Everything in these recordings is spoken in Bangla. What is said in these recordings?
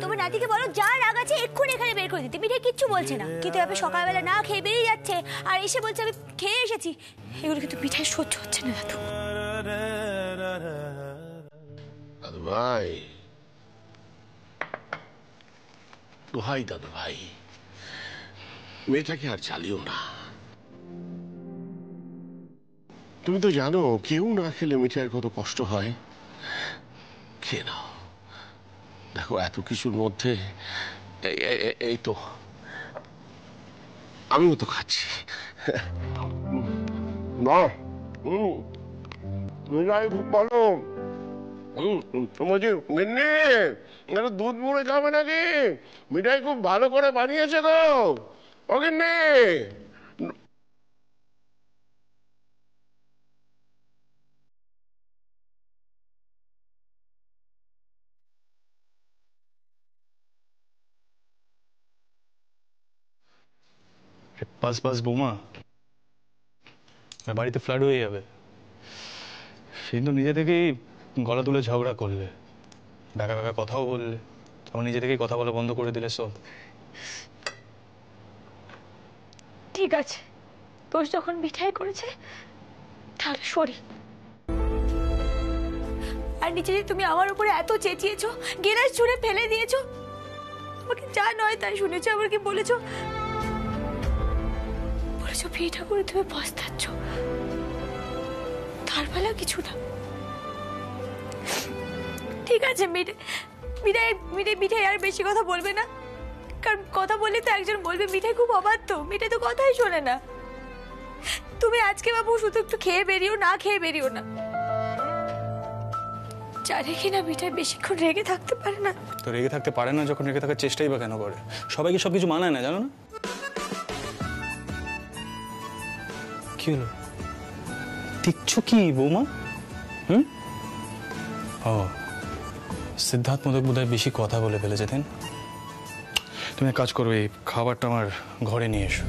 তোমার নাতিকে বলো যা রাগ আছে এক্ষুনি এখানে বের করে দিতে। মিঠে কিচ্ছু বলছে না, কিন্তু আপনি সকালবেলা না খেয়ে বেরিয়ে যাচ্ছে আর এসে বলছে আমি খেয়ে এসেছি। এগুলো কিন্তু মিঠাই সহ্য হচ্ছে না দাদু। দাদু ভাই, দোহাই দাদু ভাই, মেয়েটাকে আর চালিও না। তুমি তো জানো কেউ না খেলে মিঠাইয়ের কত কষ্ট হয়। খেয়ে নাও। দেখো এত কিছুর মধ্যে এই তো আমিও তো খাচ্ছি। না মিঠাই খুব ভালো। তোমাকে দুধ মুড়ে খাবে নাকি? মিঠাই খুব ভালো করে বানিয়েছে গো ওকে নে। বাস বাস বৌমা, বাড়িতে ফ্লাড হয়ে যাবে। সেদিন তো নিজে থেকেই গলা তুলে ঝগড়া করলে, ব্যাকা ব্যাকা কথাও বললে, তখন নিজে থেকেই কথা বলা বন্ধ করে দিলে। সব ঠিক আছে, দোষ যখন মিঠাই করেছে তাহলে সরি। আর নিচে যে তুমি আমার উপরে এত চেঁচিয়েছো, গেলাস ছুঁড়ে ফেলে দিয়েছো, আমাকে যা নয় তাই শুনেছো, আবার কি বলেছো বিয়েটা করে তুমি পস্তাচ্ছ, তার বেলা কিছু না। ঠিক আছে মিঠাই আর বেশি কথা বলবে না, কারণ কথা বললে তো একজন বলবে মিঠাই খুব অবাধ্য, মিঠাই তো কথাই শোনে না। তুমি আজকে বাবু শুধু একটু খেয়ে বেরিও, না খেয়ে বেরিও না। জানে কিনা মিঠাই বেশিক্ষণ রেগে থাকতে পারে না। তো রেগে থাকতে পারে না যখন রেগে থাকার চেষ্টাই বা কেন করে? সবাইকে সবকিছু মানায় না, জানো না? কি হলো, দেখছো কি বৌমা? ও সিদ্ধার্থ মোদক বোধহয় বেশি কথা বলে ফেলেছে। তাই তুমি এক কাজ করো, এই খাবারটা আমার ঘরে নিয়ে এসো।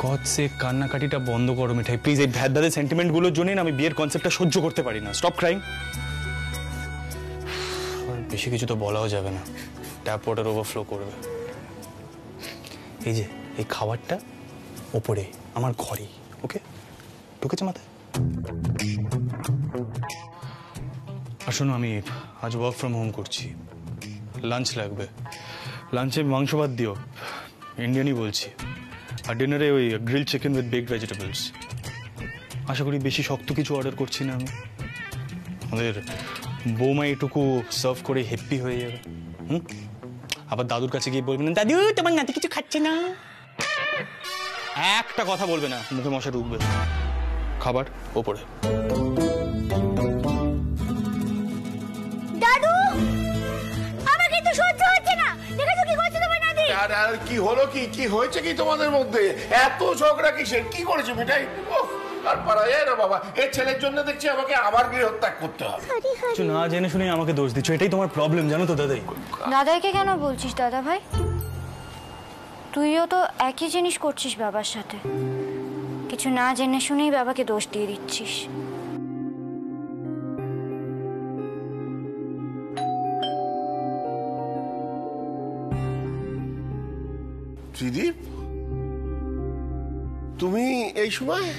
গড সে কান্নাকাটিটা বন্ধ করো মিঠাই প্লিজ। এই ভ্যাদাদের সেন্টিমেন্ট গুলোর জন্যই আমি বিয়ের কনসেপ্টটা সহ্য করতে পারি না। Stop crying. বেশি কিছু তো বলাও যাবে না, ট্যাপ ওয়াটার ওভারফ্লো করবে। এই যে এই খাবারটা ওপরে আমার ঘরে, ওকে? ঢুকেছে মাথায়? আর শোনো, আমি আজ ওয়ার্ক ফ্রম হোম করছি, লাঞ্চ লাগবে। লাঞ্চে মাংস ভাত দিও, ইন্ডিয়ানই বলছি। আর ডিনারে ওই grill chicken with baked vegetables. আশা করি বেশি শক্ত কিছু অর্ডার করছি না আমি। আমাদের বৌমা এটুকু সার্ভ করে হ্যাপি হয়ে যাবে। আবার দাদুর কাছে গিয়ে বলবেন দাদু তোমার নাতি কিছু খাচ্ছে না, একটা কথা বলবে না, মুখে মশা ঢুকবে। খাবার ওপরে। দাদু আমাকে তো সহ্য হচ্ছে না, দেখেছো কি করছে তোমার নাতি? আর কি হলো, কি হয়েছে কি তোমাদের মধ্যে? এত ঝগড়া কিসের? কি করেছে মিঠাই? আর পারা যায় না বাবা, এই ছেলের জন্য দেখছি আমাকে আবার গৃহত্যাগ করতে হবে। কিছু না জেনে শুনে আমাকে দোষ দিচ্ছ, এটাই তোমার প্রবলেম, জানো তো দাদাই। দাদাইকে কেন বলছিস দাদা ভাই? তুইও তো একই জিনিস করছিস বাবার সাথে, কিছু না জেনে শুনেই বাবাকে দোষ দিয়ে দিচ্ছিস। ত্রিদীপ, তুমি এই সময়?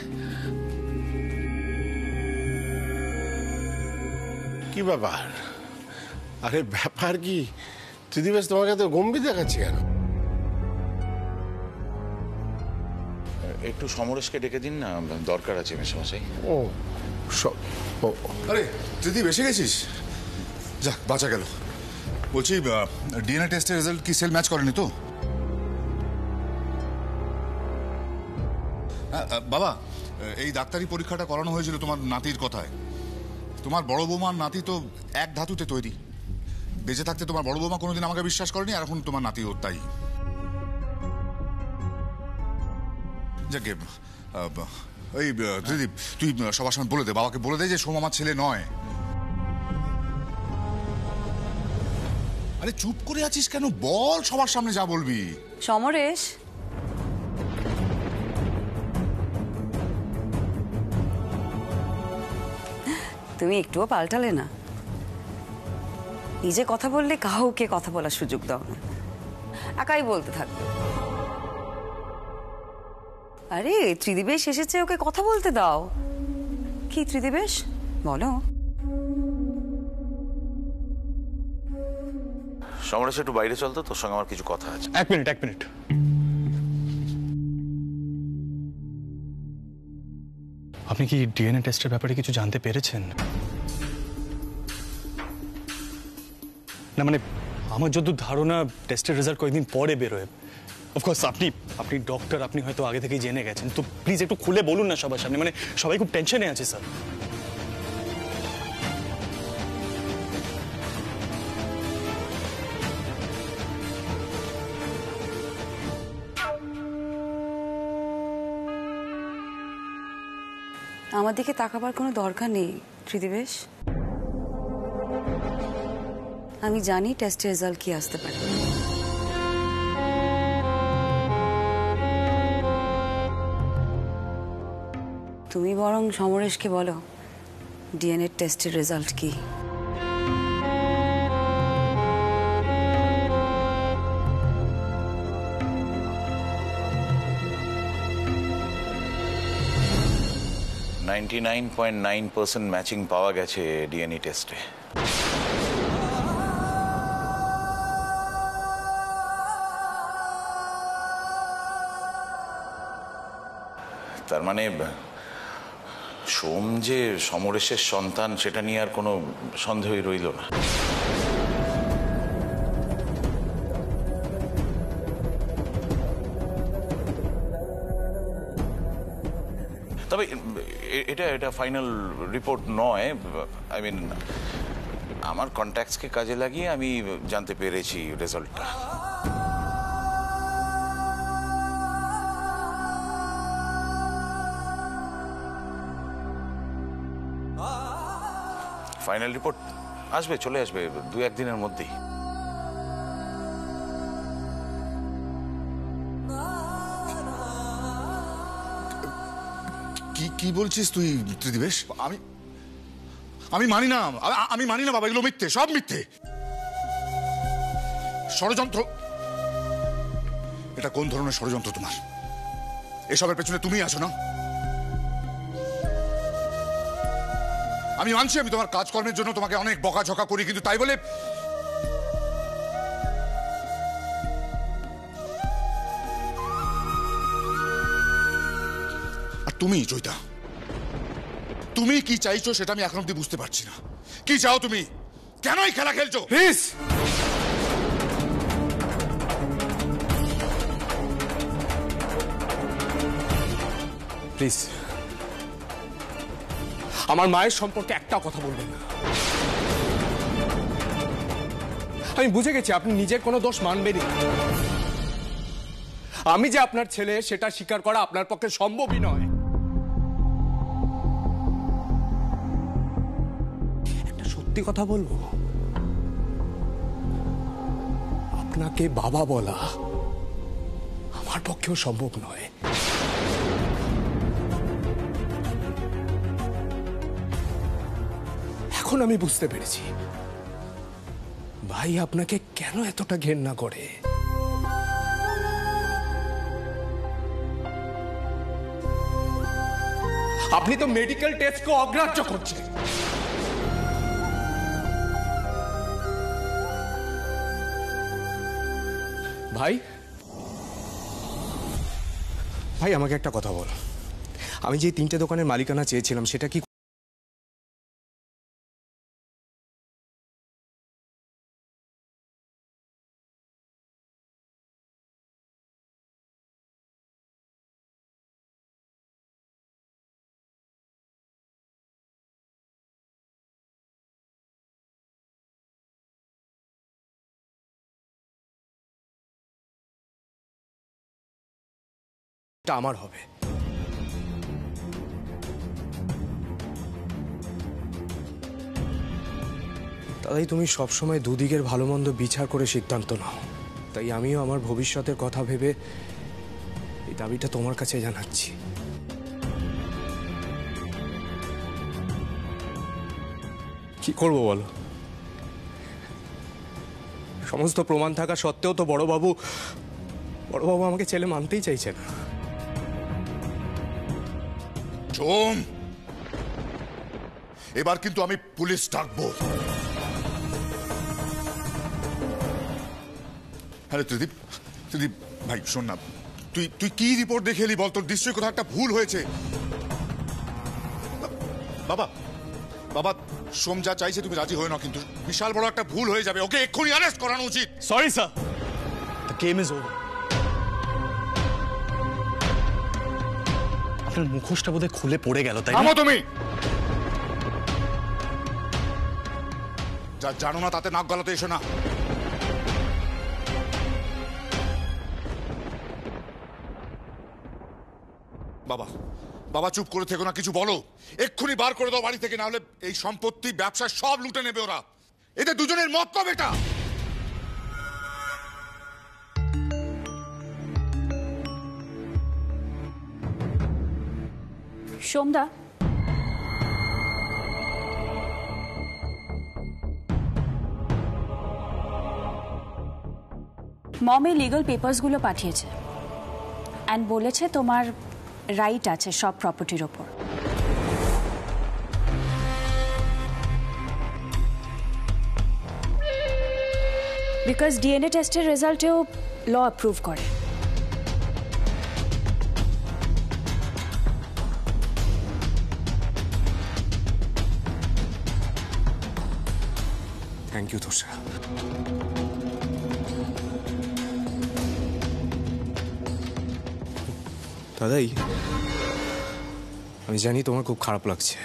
কি ব্যাপার? আরে ব্যাপার কি ত্রিদীপ, তোমাকে তো গম্ভীর দেখাচ্ছে কেন? একটু সমরেশকে ডেকে দিন না, দরকার আছে মেশামশাই। ও আরে ত্রিদীপ এসে গেছিস? যাক বাঁচা গেল। বলছি ডিএনএ টেস্টের রেজাল্ট কি সেল ম্যাচ করেনি তো? বাবা, এই ডাক্তারি পরীক্ষাটা করানো হয়েছিল তোমার নাতির কথায়। তোমার বড় বৌমার নাতি তো এক ধাতুতে তৈরি। বেঁচে থাকতে তোমার বড় বৌমা কোনোদিন আমাকে বিশ্বাস করেনি, আর এখন তোমার নাতি ওর তাই। যাকে এই ত্রিদীপ, তুই সবার সামনে বলে দে, বাবাকে বলে দে যে সোম আমার ছেলে নয়। আরে চুপ করে আছিস কেন? বল সবার সামনে যা বলবি। সমরেশ, তুমি একটুও পাল্টালে না। নিজে কথা বললে কাউকে কথা বলার সুযোগ দাও না, একাই বলতে থাকবে। আরে ত্রিদিবেশ এসেছে, ওকে কথা বলতে দাও। কি ত্রিদিবেশ, বলো। সমরেশ একটু বাইরে চলতো, তোর সঙ্গে আমার কিছু কথা আছে। এক মিনিট। আপনি কি ডিএনএ টেস্টের ব্যাপারে কিছু জানতে পেরেছেন? না মানে আমার যত ধারণা টেস্টের রেজাল্ট কয়েকদিন পরে বেরোয়। অফকোর্স আপনি ডক্টর, আপনি হয়তো আগে থেকেই জেনে গেছেন, তো প্লিজ একটু খুলে বলুন না সবার সামনে, মানে সবাই খুব টেনশনে আছে স্যার। আমার দিকে তাকাবার কোনো দরকার নেই ত্রিদিবেশ। আমি জানি টেস্টের রেজাল্ট কি আসতে পারে। তুমি বরং সমরেশকে বলো ডিএনএ টেস্টের রেজাল্ট কি। .9% ম্যাচিং পাওয়া গেছে ডিএনএ টেস্টে। তার মানে সোম যে সমরেশের সন্তান সেটা নিয়ে আর কোনো সন্দেহই রইল না। তবে এটা ফাইনাল রিপোর্ট নয়। আই মিন আমার কন্ট্যাক্টসকে কাজে লাগিয়ে আমি জানতে পেরেছি রেজাল্টটা। ফাইনাল রিপোর্ট আসবে, চলে আসবে 2-1 দিনের মধ্যেই। কি বলছিস তুই ত্রিদিবেশ? আমি মানি না, আমি মানি না বাবা, এগুলো মিথ্যে, সব মিথ্যে, ষড়যন্ত্র। এটা কোন ধরনের ষড়যন্ত্র তোমার? এসবের পেছনে তুমি আছো না? আমি মানছি আমি তোমার কাজকর্মের জন্য তোমাকে অনেক বকাঝকা করি, কিন্তু তাই বলে আর তুমি চৈতা, তুমি কি চাইছো সেটা আমি এখন অব্দি বুঝতে পারছি না। কি চাও তুমি? কেন এই খেলা খেলছো? প্লিজ প্লিজ আমার মায়ের সম্পর্কে একটা কথা বলবেন না। আমি বুঝে গেছি আপনি নিজের কোনো দোষ মানবেনই। আমি যে আপনার ছেলে সেটা স্বীকার করা আপনার পক্ষে সম্ভবই নয়। একটা সত্যি কথা বলবো, আপনাকে বাবা বলা আমার পক্ষেও সম্ভব নয়। এখন আমি বুঝতে পেরেছি ভাই আপনাকে কেন এতটা ঘেন্না করে। আপনি তো মেডিকেল টেস্টকে অগ্রাহ্য করছেন। ভাই ভাই আমাকে একটা কথা বল, আমি যে 3টে দোকানের মালিকানা চেয়েছিলাম সেটা কি আমার হবে? তাই তুমি সবসময় দুদিকের ভালো মন্দ বিচার করে সিদ্ধান্ত নাও। তাই আমিও আমার ভবিষ্যতের কথা ভেবে এই দাবিটা তোমার কাছে জানাচ্ছি। কি করবো বলো? সমস্ত প্রমাণ থাকা সত্ত্বেও তো বড়বাবু আমাকে ছেলে মানতেই চাইছে না। সোম, এবার কিন্তু আমি পুলিশ ডাকবো। হ্যালো ত্রিদীপ, ত্রিদীপ ভাই শোন না, তুই কি রিপোর্ট দেখে এলি বল? তোর নিশ্চয়ই কোথাও একটা ভুল হয়েছে। বাবা বাবা, সোম যা চাইছে তুমি রাজি হয়ে না, কিন্তু বিশাল বড় একটা ভুল হয়ে যাবে। ওকে এক্ষুনি অ্যারেস্ট করানো উচিত। Sorry sir, the game is over. আপনার মুখোশটা বোধহয় খুলে পড়ে গেল, তাই না? তুমি যা জানো না তাতে নাক গলাতে এসো না। বাবা বাবা চুপ করে থেকো না, কিছু বলো। এক্ষুনি বার করে দাও বাড়ি থেকে, না হলে এই সম্পত্তি ব্যবসা সব লুটে নেবে ওরা। এদের দুজনের মতলব এটা। সোমদা, মম এই লিগাল পেপারসগুলো পাঠিয়েছে অ্যান্ড বলেছে তোমার রাইট আছে সব প্রপার্টির ওপর। বিকজ ডিএনএ টেস্টের রেজাল্টেও ল অ্যাপ্রুভ করে। থ্যাংক ইউ তোষা। দাদাই, আমি জানি তোমার খুব খারাপ লাগছে,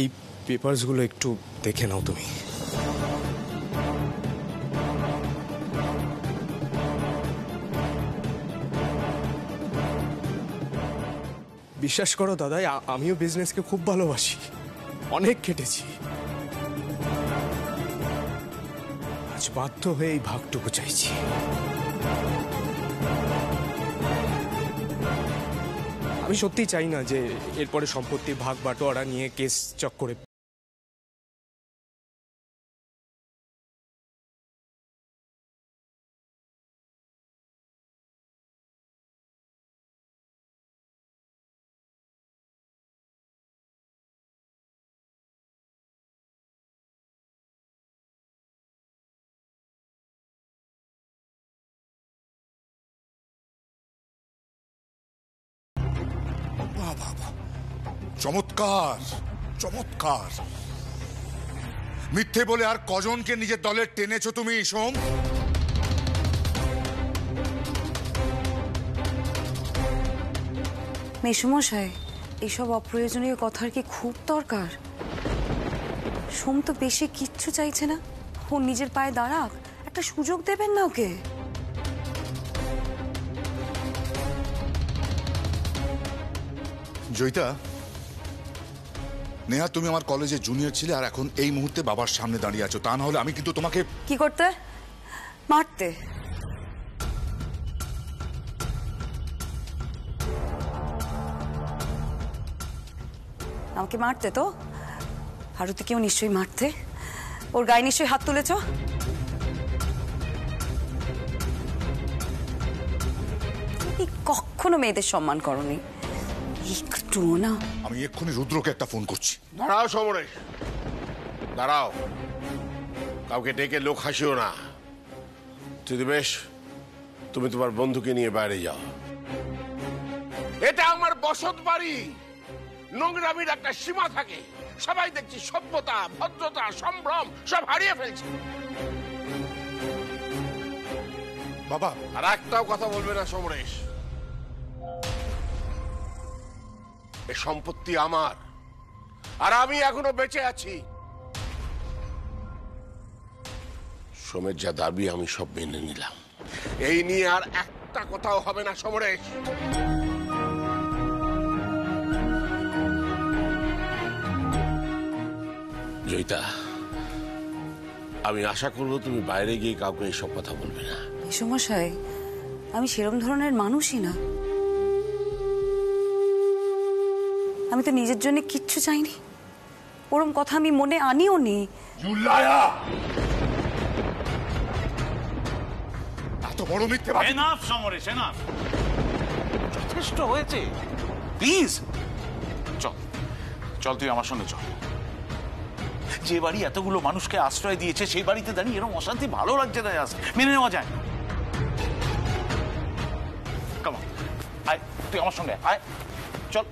এই পেপারসগুলো একটু দেখে নাও তুমি। বিশ্বাস করো দাদাই, আমিও বিজনেসকে খুব ভালোবাসি, অনেক কেটেছি। আজ বাধ্য হয়ে এই ভাগটুকু চাইছি। আমি সত্যি চাই না যে এরপরে সম্পত্তির ভাগ বাটোয়ারা নিয়ে কেস চক্করে চমৎকার চমৎকার। মিথ্যে বলে আর কজনকে নিজের দলে টেনেছো তুমি সোম? মেসুমশাই, এইসব অপ্রয়োজনীয় কথার কি খুব দরকার? সোম তো বেশি কিচ্ছু চাইছে না, ও নিজের পায়ে দাঁড়াক, একটা সুযোগ দেবেন না ওকে। জয়িতা, নেহা তুমি আমার কলেজে জুনিয়র ছিলে আর এখন এই মুহূর্তে বাবার সামনে দাঁড়িয়ে আছো, তা না হলে আমি কিন্তু তোমাকে কি করতে? মারতে? আমাকে মারতে তো ভারতীকেও নিশ্চয়ই মারতে, ওর গায়ে নিশ্চয়ই হাত তুলেছ। তুমি কখনো মেয়েদের সম্মান করনি, একটু না। আমি এক্ষুনি রুদ্রকে একটা ফোন করছি। দাঁড়াও সমরেশ, দাঁড়াও, কাউকে ডেকে লোক হাসিও না। ত্রিদিবেশ, তুমি তোমার বন্ধুকে নিয়ে বাইরে যাও। এটা আমার বসত বাড়ি, নোংরামির একটা সীমা থাকে। সবাই দেখছি সভ্যতা, ভদ্রতা, সম্ভ্রম সব হারিয়ে ফেলছে। বাবা, আর একটাও কথা বলবে না সমরেশ। এ সম্পত্তি আমার, আর আমি এখনো বেঁচে আছি। সোমের যা দাবি আমি সব মেনে নিলাম, এই নিয়ে আর একটা কথাও হবে না সমরেশ। জয়িতা, আমি আশা করবো তুমি বাইরে গিয়ে কাউকে এইসব কথা বলবে না। মেসুমশাই, আমি সেরম ধরনের মানুষই না। আমি তো নিজের জন্য কিচ্ছু চাইনি, ওরম কথা আমি মনে আনিও নি। জুলায়া! বড় মিথ্যেবাদী। এনাফ সমরেশ, এনাফ, যথেষ্ট হয়েছে, প্লিজ। চল চল, তুই আমার সঙ্গে চল। যে বাড়ি এতগুলো মানুষকে আশ্রয় দিয়েছে সেই বাড়িতে দাঁড়িয়ে এরকম অশান্তি ভালো লাগছে না, মেনে নেওয়া যায়। কাম অন, আয়, তুই আমার সঙ্গে আয়, চল।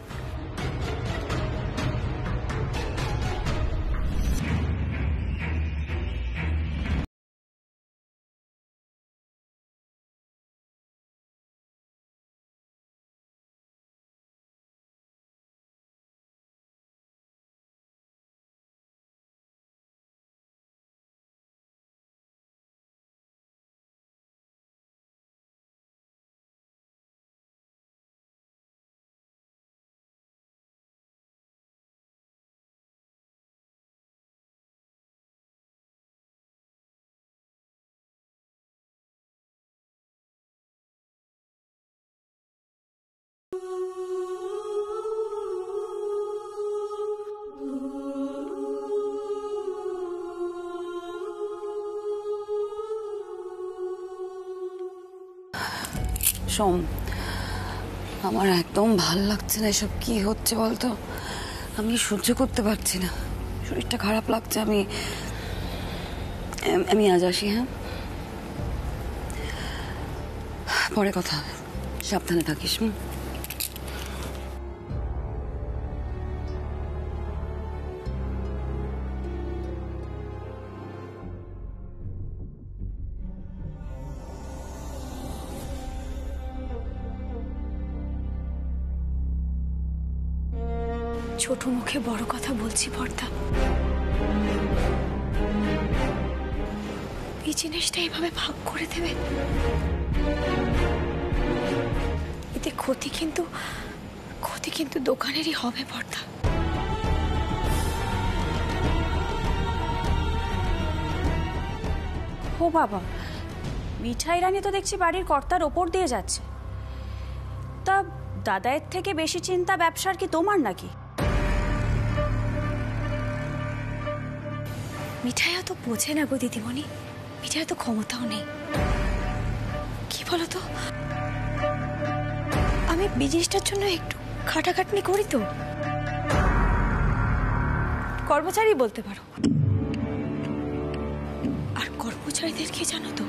সোম, আমার একদম ভাল লাগছে না, এসব কি হচ্ছে বলতো? আমি সহ্য করতে পারছি না, শরীরটা খারাপ লাগছে। আমি আজ আসি, হ্যাঁ? পরে কথা হবে, সাবধানে থাকিস। ছোট মুখে বড় কথা বলছি বর্দা, এই জিনিসটা এইভাবে ভাগ করে দেবে, এতে ক্ষতি কিন্তু দোকানেরই হবে বর্দা। ও বাবা, মিঠাই রানী তো দেখছি বাড়ির কর্তার ওপর দিয়ে যাচ্ছে। তা দাদায়ের থেকে বেশি চিন্তা ব্যবসার কি তোমার নাকি? মিঠাই তো বোঝে না গো দিদিমণি, মিঠাই তো ক্ষমতাও নেই। কি বলতো, আমি বিজনেসটার জন্য একটু খাটাখাটনি করি তো, কর্মচারী বলতে পারো। আর কর্মচারীদেরকে জানো তো,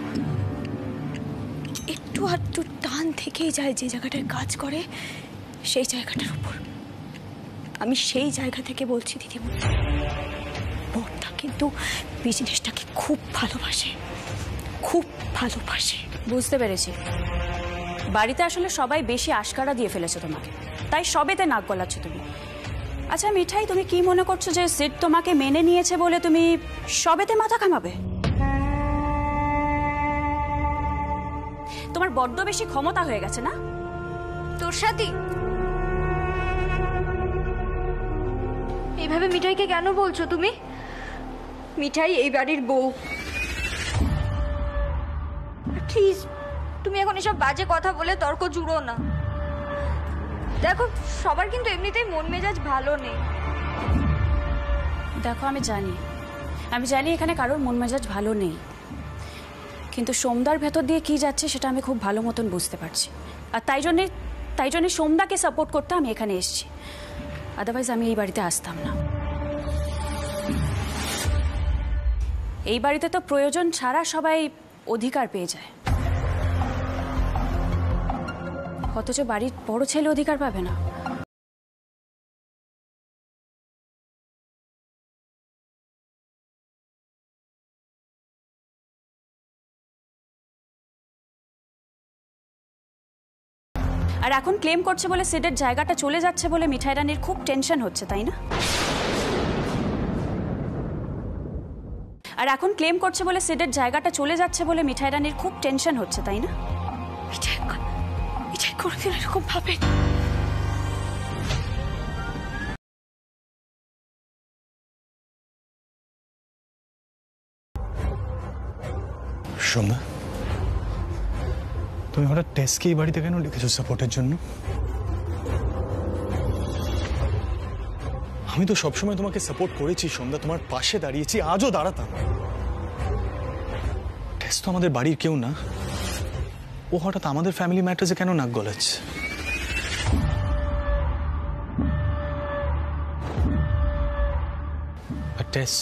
একটু আধটু টান থেকেই যায় যে জায়গাটার কাজ করে সেই জায়গাটার উপর। আমি সেই জায়গা থেকে বলছি দিদিমণি, বড়টা কিন্তু বিজনেসটাকে খুব ভালোবাসে, খুব ভালোবাসে। বুঝতে পেরেছি, বাড়িতে আসলে সবাই বেশি আশকারা দিয়ে ফেলেছে তোমাকে, তাই সবেতে নাক গলাচ্ছ তুমি। আচ্ছা মিঠাই, তুমি কি মনে করছো যে সিট তোমাকে মেনে নিয়েছে বলে তুমি সবেতে মাথা ঘামাবে? তোমার বড্ড বেশি ক্ষমতা হয়ে গেছে না? তোর সাথে এইভাবে মিঠাইকে কেন বলছো তুমি? মিঠাই এই বাড়ির বউ। প্লিজ তুমি এখন এসব বাজে কথা বলে তর্ক জুড়ো না। দেখো, সবার কিন্তু এমনিতেই মন মেজাজ ভালো নেই। দেখো, আমি জানি এখানে কারোর মন মেজাজ ভালো নেই, কিন্তু সোমদার ভেতর দিয়ে কি যাচ্ছে সেটা আমি খুব ভালো মতন বুঝতে পারছি। আর তাই জন্যে সোমদাকে সাপোর্ট করতে আমি এখানে এসেছি, আদারওয়াইজ আমি এই বাড়িতে আসতাম না। এই বাড়িতে তো প্রয়োজন ছাড়া সবাই অধিকার পেয়ে যায়, অথচ বাড়ির বড় ছেলে অধিকার পাবে না। আর এখন ক্লেম করছে বলে সিডের জায়গাটা চলে যাচ্ছে বলে মিঠাই রানীর খুব টেনশন হচ্ছে, তাই না? আর এখন ক্লেম করছে বলে সিডের জায়গাটা চলে যাচ্ছে বলে মিঠাই রানীর খুব টেনশন হচ্ছে, তাই না? মিঠাই কোনোদিন এরকম ভাবে সোমদা, তুমি হঠাৎ টেস্টকে এই বাড়িতে কেন লিখেছো সাপোর্টের জন্য? আমি তো সবসময় তোমাকে সাপোর্ট করেছি সোমদা, তোমার পাশে দাঁড়িয়েছি, আজও দাঁড়াতাম। টেস্ট তো আমাদের বাড়ির কেউ না, ও হঠাৎ আমাদের ফ্যামিলি ম্যাটার্সে কেন নাক গলাচ্ছে? টেস,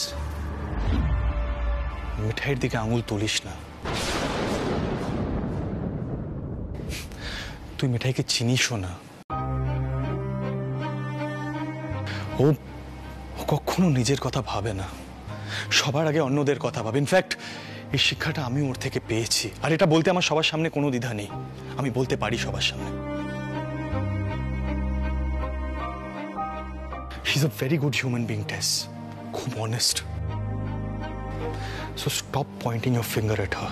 মিঠাইয়ের দিকে আঙুল তুলিস না। তুই মিঠাইকে চিনিসও না। ও কখনো নিজের কথা ভাবে না, সবার আগে অন্যদের কথা ভাবে। ইনফ্যাক্ট এই শিক্ষাটা আমি ওর থেকে পেয়েছি, আর এটা বলতে আমার সবার সামনে কোনো দ্বিধা নেই। আমি বলতে পারি সবার সামনে। He is a very good human being, টেস, খুব honest. So stop pointing your finger at her.